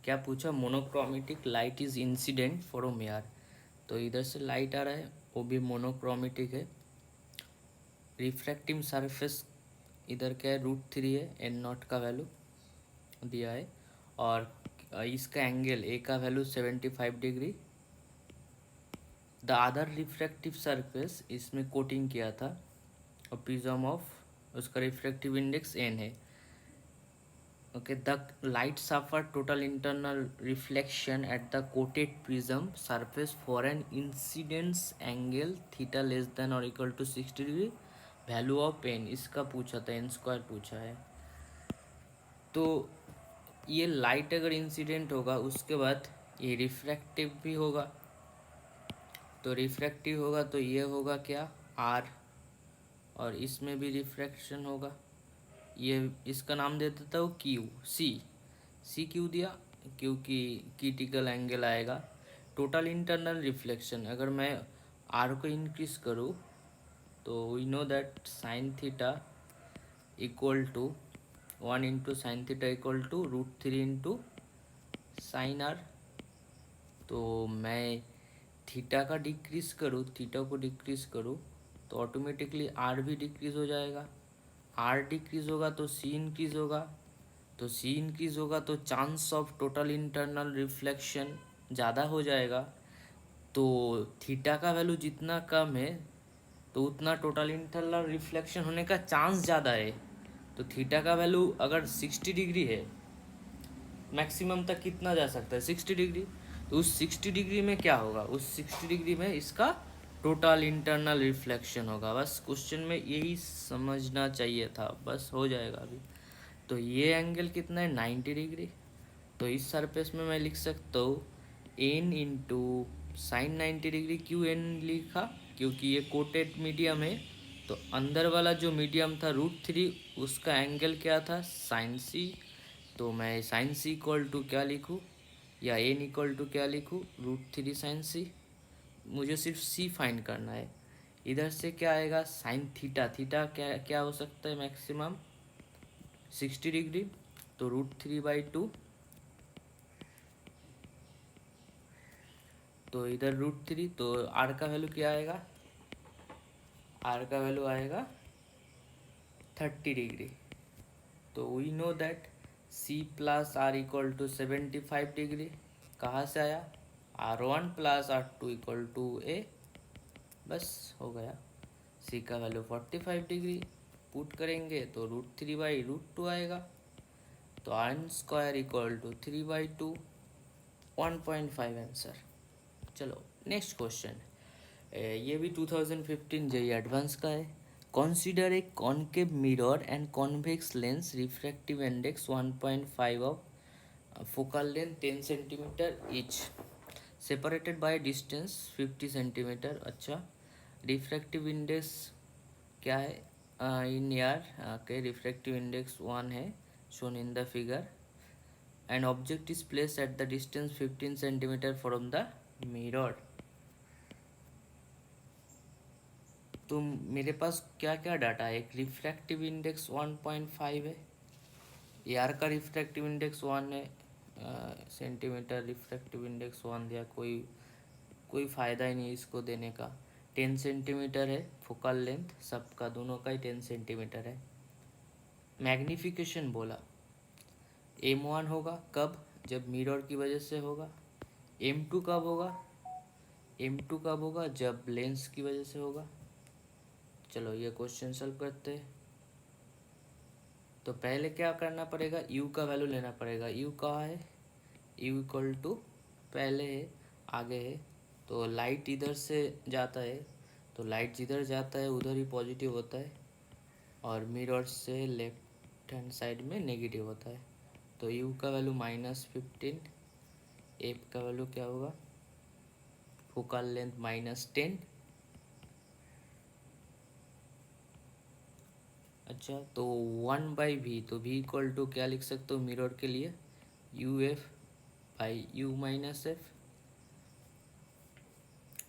क्या पूछा, monochromatic light is incident from air. तो इधर से लाइट आ रहा है, वो भी मोनोक्रोमेटिक है। रिफ्रैक्टिव सरफेस इधर क्या है, √3 है, एन नॉट का वैल्यू दिया है। और इसका एंगल ए का value 75 degree. The other refractive surface इसमें कोटिंग किया था और प्रिज्म ऑफ, उसका रिफ्रैक्टिव इंडेक्स एन है। Okay, the light suffer total internal reflection at the coated prism surface for an incidence angle theta less than और equal to 60 degree. Value of N इसका पूछा था, N square पूछा है। तो ये लाइट अगर इंसिडेंट होगा उसके बाद ये रिफ्रैक्टिव भी होगा। तो रिफ्रैक्टिव होगा तो ये होगा क्या, आर, और इसमें भी रिफ्रैक्शन होगा। ये इसका नाम दे देता हूँ क्यू, सी क्यों दिया, क्योंकि क्रिटिकल एंगल आएगा। टोटल इंटरनल रिफ्लेक्शन अगर मैं आर को इंक्रीज करूँ तो we know that sine theta equal to 1 into sine theta equal to √3 into sine R. तो मैं थीटा का डिक्रीज करूँ, थीटा को डिक्रीज करूँ तो ऑटोमेटिकली आर भी डिक्रीज हो जाएगा। आर डिक्रीज होगा तो सी इंक्रीज होगा, तो सी इंक्रीज होगा तो chance of total internal reflection ज़्यादा हो जाएगा। तो थीटा का वैल्यू जितना कम है तो उतना टोटल इंटरनल रिफ्लेक्शन होने का चांस ज़्यादा है। तो थीटा का वैल्यू अगर 60 डिग्री है, मैक्सिमम तक कितना जा सकता है, 60 डिग्री। तो उस 60 डिग्री में क्या होगा, उस 60 डिग्री में इसका टोटल इंटरनल रिफ्लेक्शन होगा। बस क्वेश्चन में यही समझना चाहिए था, बस हो जाएगा अभी। तो ये एंगल कितना है, 90 डिग्री। तो इस सरफेस में मैं लिख सकता हूँ एन इंटू साइन 90 डिग्री। क्यों एन लिखा, क्योंकि ये कोटेड मीडियम है। तो अंदर वाला जो मीडियम था √3, उसका एंगल क्या था, साइन सी। तो मैं साइन सी इक्वल टू क्या लिखूँ, या एन इक्वल टू क्या लिखूँ, √3 साइन सी। मुझे सिर्फ सी फाइंड करना है। इधर से क्या आएगा, साइन थीटा, थीटा क्या क्या हो सकता है मैक्सिमम, 60 डिग्री। तो √3/2। तो इधर √3, तो आर का वैल्यू क्या आएगा, आर का वैल्यू आएगा 30 डिग्री। तो we know that C plus R equal to 75 degree. कहाँ से आया, R1 plus R2 equal to ए। बस हो गया। सी का वैल्यू 45 डिग्री पुट करेंगे तो √3/√2 आएगा। तो R square equal to 3/2, 1.5 answer. चलो नेक्स्ट क्वेश्चन, ये भी 2015 जेई एडवांस का है। Consider a concave mirror and convex lens, refractive index 1.5 of focal length 10 centimetre each, separated by distance 50 centimetre. अच्छा, रिफ्रैक्टिव इंडेक्स क्या है, इन यार के रिफ्रैक्टिव इंडेक्स 1 है, shown in the figure. And object is place at the distance 15 centimetre from the mirror. तो मेरे पास क्या क्या डाटा है, एक रिफ्रैक्टिव इंडेक्स 1.5 है, यार का रिफ्रैक्टिव इंडेक्स 1 है, सेंटीमीटर रिफ्रैक्टिव इंडेक्स 1 दिया, कोई कोई फ़ायदा ही नहीं इसको देने का। 10 सेंटीमीटर है फोकल लेंथ, सबका दोनों का ही 10 सेंटीमीटर है। मैग्नीफिकेशन बोला, M1 होगा कब, जब मिरर की वजह से होगा। M2 कब होगा, M2 कब होगा, जब लेंस की वजह से होगा। चलो ये क्वेश्चन सॉल्व करते हैं। तो पहले क्या करना पड़ेगा, U का वैल्यू लेना पड़ेगा। U कहाँ है, U इक्वल टू, पहले है आगे है, तो लाइट इधर से जाता है, तो लाइट जिधर जाता है उधर ही पॉजिटिव होता है, और मिरर से लेफ्ट हैंड साइड में नेगेटिव होता है। तो U का वैल्यू -15, F का वैल्यू क्या होगा, फोकल लेंथ -10। अच्छा, तो 1/v, तो v इक्वल टू क्या लिख सकते हो मिरर के लिए, UF/U-F।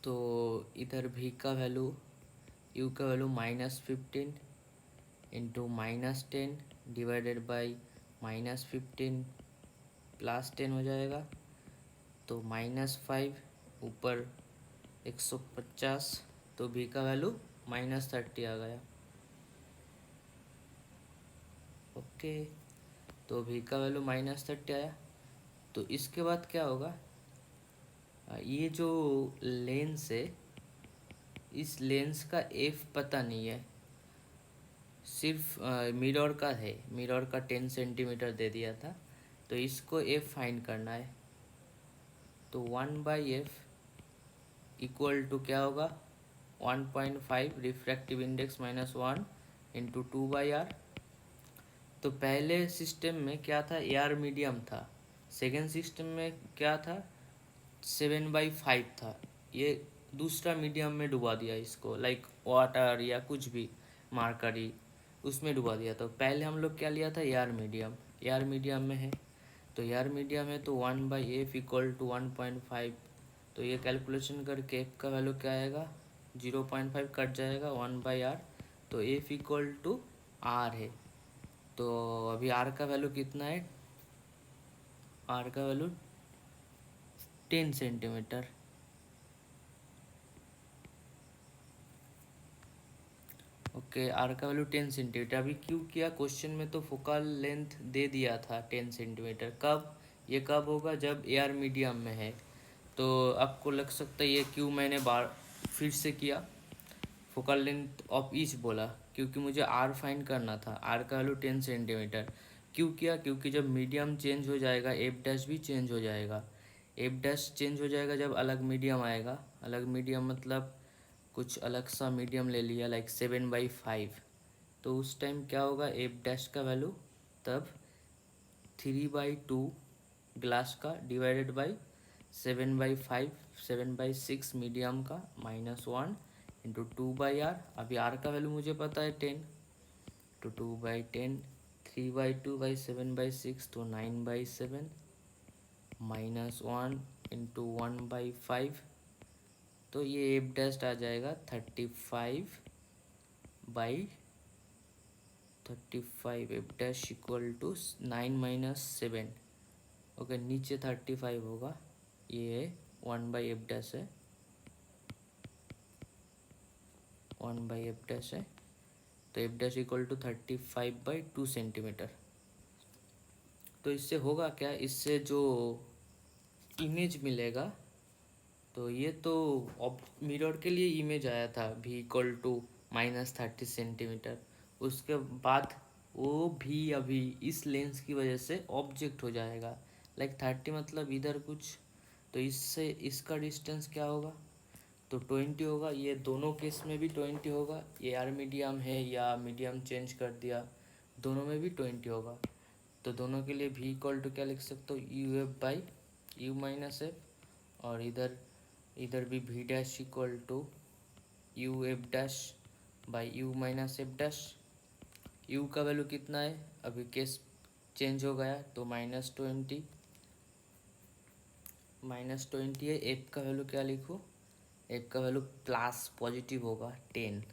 तो इधर v का वैल्यू, u का वैल्यू -15 इंटू -10 डिवाइडेड बाई -15 +10 हो जाएगा, तो -5 ऊपर 150, तो भी का वैल्यू -30 आ गया। ओके, तो भी का वैल्यू -30 आया। तो इसके बाद क्या होगा, ये जो लेंस है, इस लेंस का एफ पता नहीं है, सिर्फ मिरर का है, मिरर का 10 सेंटीमीटर दे दिया था, तो इसको एफ फाइंड करना है। तो 1/f इक्वल टू क्या होगा, 1.5 रिफ्रैक्टिव इंडेक्स -1 इंटू 2/r। तो पहले सिस्टम में क्या था, एयर मीडियम था, सेकेंड सिस्टम में क्या था, 7/5 था। ये दूसरा मीडियम में डुबा दिया इसको, लाइक वाटर या कुछ भी, मार्करी, उसमें डुबा दिया। तो पहले हम लोग क्या लिया था, एयर मीडियम, एयर मीडियम में है, तो एयर मीडियम है, तो 1/f इक्वल टू 1.5। तो ये कैलकुलेशन करके एफ का वैल्यू क्या आएगा, 0.5 कट जाएगा 1/r, तो एफ इक्वल टू आर है। तो अभी आर का वैल्यू कितना है, आर का वैल्यू 10 सेंटीमीटर। ओके, आर का वैल्यू 10 सेंटीमीटर। अभी क्यों किया, क्वेश्चन में तो फोकल लेंथ दे दिया था 10 सेंटीमीटर। कब, ये कब होगा, जब एयर मीडियम में है। तो आपको लग सकता है ये क्यों मैंने बार फिर से किया, फोकल लेंथ ऑफ ईच बोला, क्योंकि मुझे आर फाइंड करना था, आर का वैल्यू 10 सेंटीमीटर। क्यों किया, क्योंकि जब मीडियम चेंज हो जाएगा एफ डैश भी चेंज हो जाएगा। एफ डैश चेंज हो जाएगा जब अलग मीडियम आएगा, अलग मीडियम मतलब कुछ अलग सा मीडियम ले लिया, लाइक 7/5, तो उस टाइम क्या होगा, एफ डैश का वैल्यू तब 3/2 ग्लास का डिवाइडेड बाई 7/5, 7/6 मीडियम का -1 इंटू 2/r। अभी r का वैल्यू मुझे पता है 10, तो 2/10, 3/2/7/6, तो 9/7 -1 इंटू 1/5, तो ये एफ डैश आ जाएगा 35/35 F dash equal to 9 - 7। Okay, नीचे 35 होगा, ये 1/f डैश है, 1/f डैश है, तो F dash equal to 35/2 centimetre. तो इससे होगा क्या, इससे जो इमेज मिलेगा, तो ये तो मिरर के लिए इमेज आया था भी इक्वल टू -30 सेंटीमीटर। उसके बाद वो भी अभी इस लेंस की वजह से ऑब्जेक्ट हो जाएगा, लाइक 30 मतलब इधर कुछ, तो इससे इसका डिस्टेंस क्या होगा, तो 20 होगा। ये दोनों केस में भी 20 होगा, ये आर मीडियम है या मीडियम चेंज कर दिया, दोनों में भी 20 होगा। तो दोनों के लिए भी इक्वल टू क्या लिख सकते हो, U F by U minus F, और इधर इधर भी भी dash equal to U F dash by U minus F dash. U का वैल्यू कितना है, अभी केस चेंज हो गया, तो -20, -20 है। एफ का वैल्यू क्या लिखूँ, एफ का वैल्यू प्लस पॉजिटिव होगा 10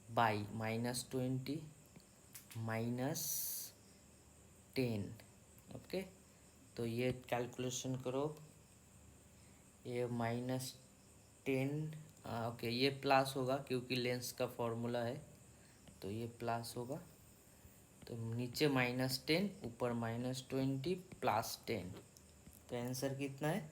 बाई -20 -10। ओके, तो ये कैलकुलेशन करो, ये -10, ओके, ये प्लस होगा क्योंकि लेंस का फॉर्मूला है, तो ये प्लस होगा। तो नीचे -10, ऊपर -20 +10, तो आंसर कितना है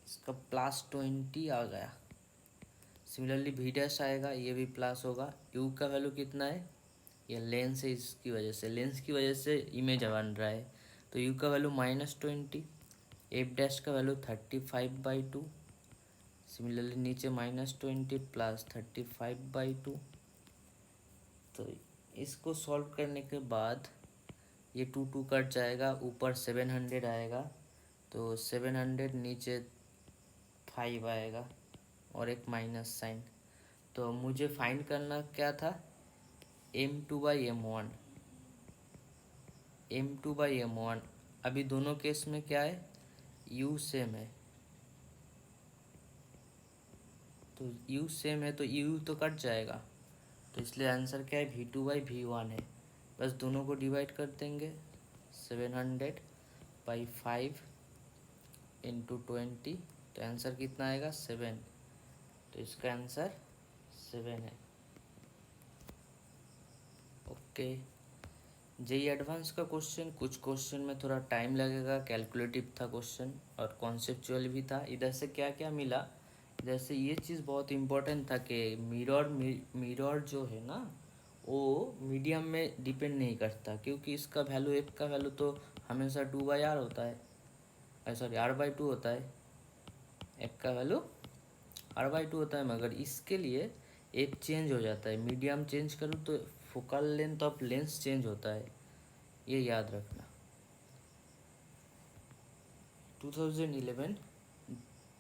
इसका, +20 आ गया। सिमिलरली भी डैश आएगा, ये भी प्लस होगा। यू का वैल्यू कितना है, ये लेंस है, इसकी वजह से, लेंस की वजह से इमेज बन रहा है, तो यू का वैल्यू -20, एफ डैश का वैल्यू 35/2, सिमिलरली नीचे -20 + 35/2। तो इसको सॉल्व करने के बाद ये 2 कट जाएगा, ऊपर 700 आएगा, तो 700 नीचे 5 आएगा और एक माइनस साइन। तो मुझे फाइंड करना क्या था, m2/m1, m2/m1। अभी दोनों केस में क्या है, u सेम है, तो u सेम है, तो u तो कट जाएगा, तो इसलिए आंसर क्या है, v2/v1 है। बस दोनों को डिवाइड कर देंगे, 700 बाई 5 इंटू 20, तो आंसर कितना आएगा 7। तो इसका आंसर 7 है। ओके, जेई एडवांस का क्वेश्चन, कुछ क्वेश्चन में थोड़ा टाइम लगेगा, कैलकुलेटिव था क्वेश्चन और कॉन्सेप्चुअल भी था। इधर से क्या क्या मिला, इधर से ये चीज़ बहुत इम्पोर्टेंट था कि मिरर जो है ना वो मीडियम में डिपेंड नहीं करता, क्योंकि इसका वैल्यू एफ का वैल्यू तो हमेशा 2/r होता है, सॉरी r/2 होता है। एफ का वैल्यू r/2 होता है, मगर इसके लिए एफ चेंज हो जाता है। मीडियम चेंज करूँ तो focal length of lens change होता है, ये याद रखना। 2011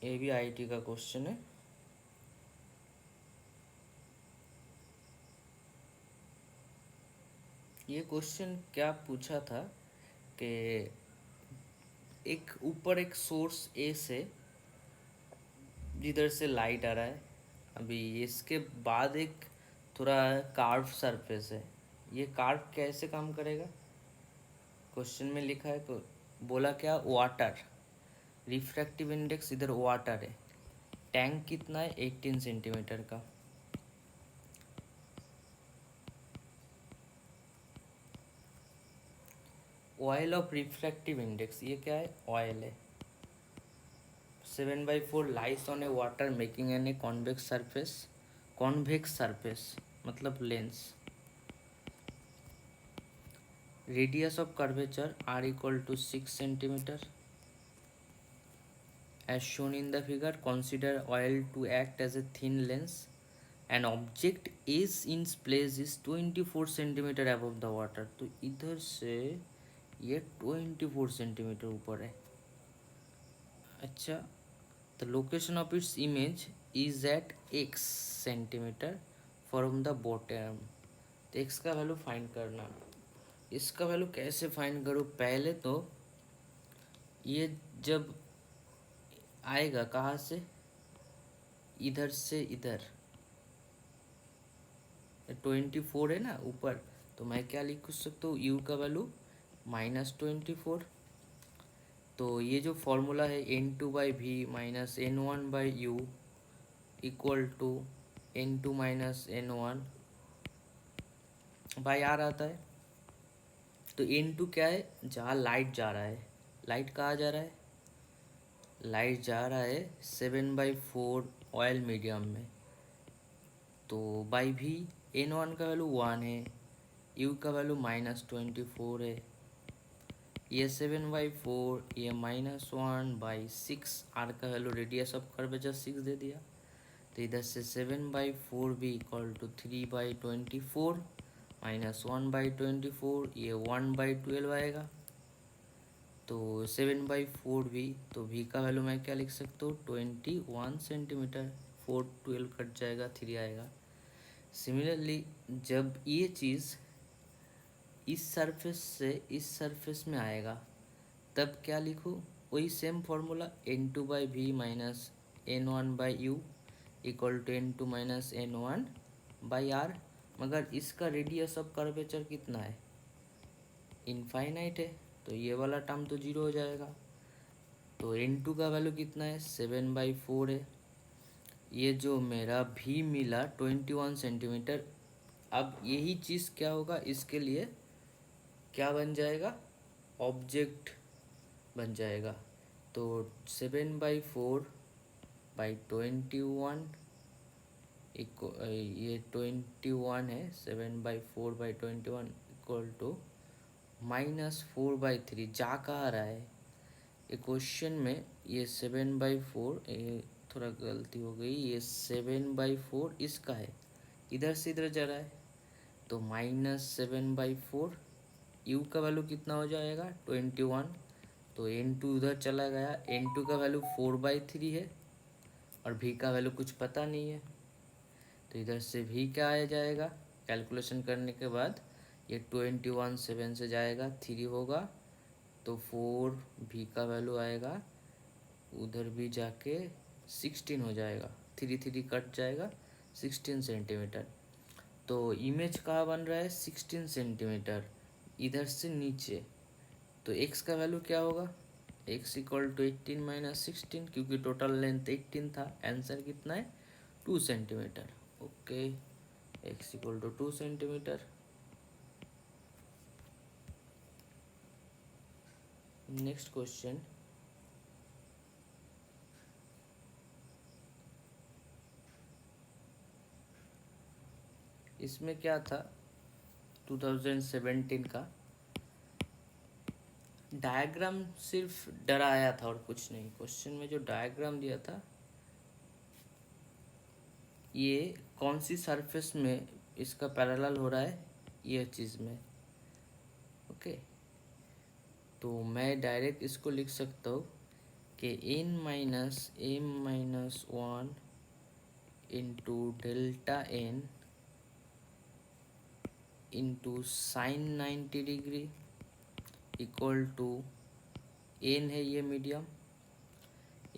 ये भी आईआईटी का क्वेश्चन है। ये क्वेश्चन क्या पूछा था कि एक ऊपर एक सोर्स ए से जिधर से लाइट आ रहा है, अभी इसके बाद एक थोड़ा कार्व सरफेस है। ये कार्व कैसे काम करेगा, क्वेश्चन में लिखा है तो बोला क्या, वाटर रिफ्रैक्टिव इंडेक्स इधर वाटर है, टैंक कितना है 18 सेंटीमीटर का। ऑयल ऑफ रिफ्रैक्टिव इंडेक्स, ये क्या है, ऑयल है। 7/4 lies on a water making an a convex surface, convex surface मतलब lens. Radius of curvature r equal to 6 centimeter. As shown in the figure, consider oil to act as a thin lens. An object is in place is 24 centimeter above the water. तो इधर से ये 24 centimetre ऊपर है। अच्छा, the location of its image is at x centimetre from the bottom. तो x का value find करना। इसका वैल्यू कैसे फाइंड करूँ, पहले तो ये जब आएगा कहाँ से, इधर से इधर 24 है ना ऊपर, तो मैं क्या लिख सकता हूँ, u का वैल्यू -24। तो ये जो फॉर्मूला है n2/v minus n1/u equal to n2 minus n1 by r आता है। तो n2 क्या है, जहाँ लाइट जा रहा है, लाइट कहाँ जा रहा है, लाइट जा रहा है 7/4 ऑयल मीडियम में। तो बाई भी n1 का वैल्यू 1 है, u का वैल्यू -24 है, ये 7/4, ये -1/6, r का वैल्यू रेडियस ऑफ कर्वेचर 6 दे दिया। तो इधर से 7/4 भी इक्वल टू 3/24 -1/24, ये 1/12 आएगा। तो 7/4 भी, तो v का वैल्यू मैं क्या लिख सकता हूँ 21 सेंटीमीटर, 4 12 कट जाएगा, 3 आएगा। सिमिलरली जब ये चीज़ इस सरफेस से इस सरफेस में आएगा तब क्या लिखूँ, वही same formula n2/v minus n1/u equal to n2 minus n1/r, मगर इसका रेडियस ऑफ कर्वेचर कितना है, इनफाइनाइट है, तो ये वाला टर्म तो 0 हो जाएगा। तो n2 का वैल्यू कितना है 7/4 है, ये जो मेरा भी मिला 21 सेंटीमीटर। अब यही चीज़ क्या होगा, इसके लिए क्या बन जाएगा, ऑब्जेक्ट बन जाएगा। तो 7/4/21 ये 21 है, 7/4/21 इक्वल टू -4/3, जा कहाँ रहा है ये क्वेश्चन में, ये 7/4, ये थोड़ा गलती हो गई, ये 7/4 इसका है, इधर से इधर जा रहा है, तो -7/4, u का वैल्यू कितना हो जाएगा 21, तो n2 उधर चला गया, n2 का वैल्यू 4/3 है और v का वैल्यू कुछ पता नहीं है, तो इधर से v क्या आ जाएगा, कैलकुलेशन करने के बाद ये 21 7 से जाएगा, 3 होगा, तो 4 v का वैल्यू आएगा, उधर भी जाके 16 हो जाएगा, 3 3 कट जाएगा, 16 सेंटीमीटर। तो इमेज कहाँ बन रहा है 16 सेंटीमीटर, इधर से नीचे तो x का वैल्यू क्या होगा, x इक्वल टू 18 माइनस 16, क्योंकि टोटल लेंथ 18 था। आंसर कितना है, 2 centimetre. Okay, x equal to 2 centimetre. Next question, इसमें क्या था, 2017 का डायग्राम सिर्फ डराया था और कुछ नहीं। क्वेश्चन में जो डायग्राम दिया था, ये कौन सी सरफेस में इसका पैरेलल हो रहा है, ये चीज़ में। ओके, तो मैं डायरेक्ट इसको लिख सकता हूँ कि n minus M minus 1 into delta n into sine 90 degree equal to n है ये medium,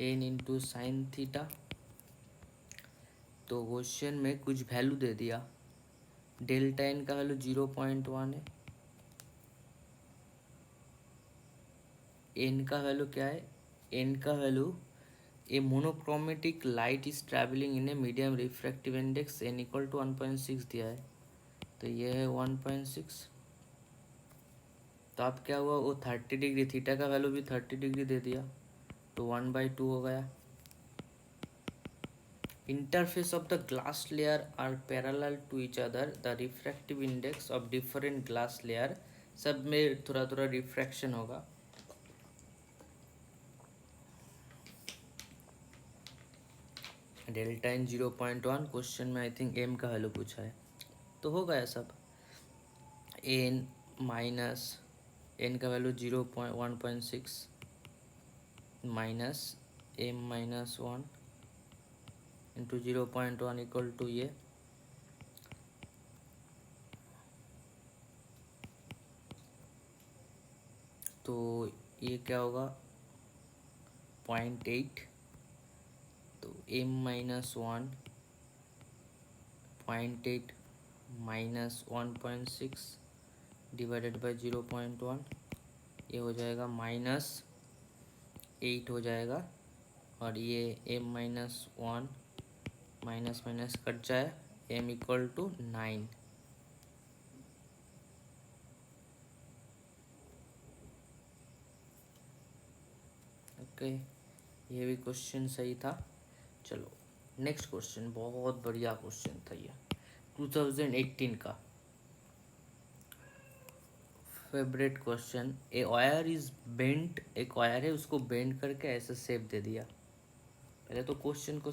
n into sine theta. तो क्वेश्चन में कुछ वैल्यू दे दिया, डेल्टा n का वैल्यू 0.1 है, n का वैल्यू क्या है, n का value a monochromatic light is travelling in a medium refractive index n equal to 1.6 दिया है, तो ये है 1.6। तो अब क्या हुआ, वो 30 डिग्री, थीटा का वैल्यू भी 30 डिग्री दे दिया, तो 1/2 हो गया। Interface of the glass layer are parallel to each other, the refractive index of different glass layer, सब में थोड़ा थोड़ा रिफ्रैक्शन होगा। डेल्टा इन 0.1, क्वेश्चन में आई थिंक m का वैल्यू पूछा है, तो हो गया सब। n माइनस n का value 1.6 minus m minus 1 into 0.1 equal to ये, तो ये क्या होगा 0.8, तो m minus 1 0.8 minus 1.6 divided by 0.1, ये हो जाएगा -8 हो जाएगा, और ये m minus 1 minus minus cut जाए, m इक्वल टू 9। ओके, ये भी क्वेश्चन सही था। चलो नेक्स्ट क्वेश्चन, बहुत बढ़िया क्वेश्चन था ये, 2018 का favourite question. A wire is bent, एक वायर है उसको बेंड करके ऐसे शेप दे दिया। पहले तो क्वेश्चन को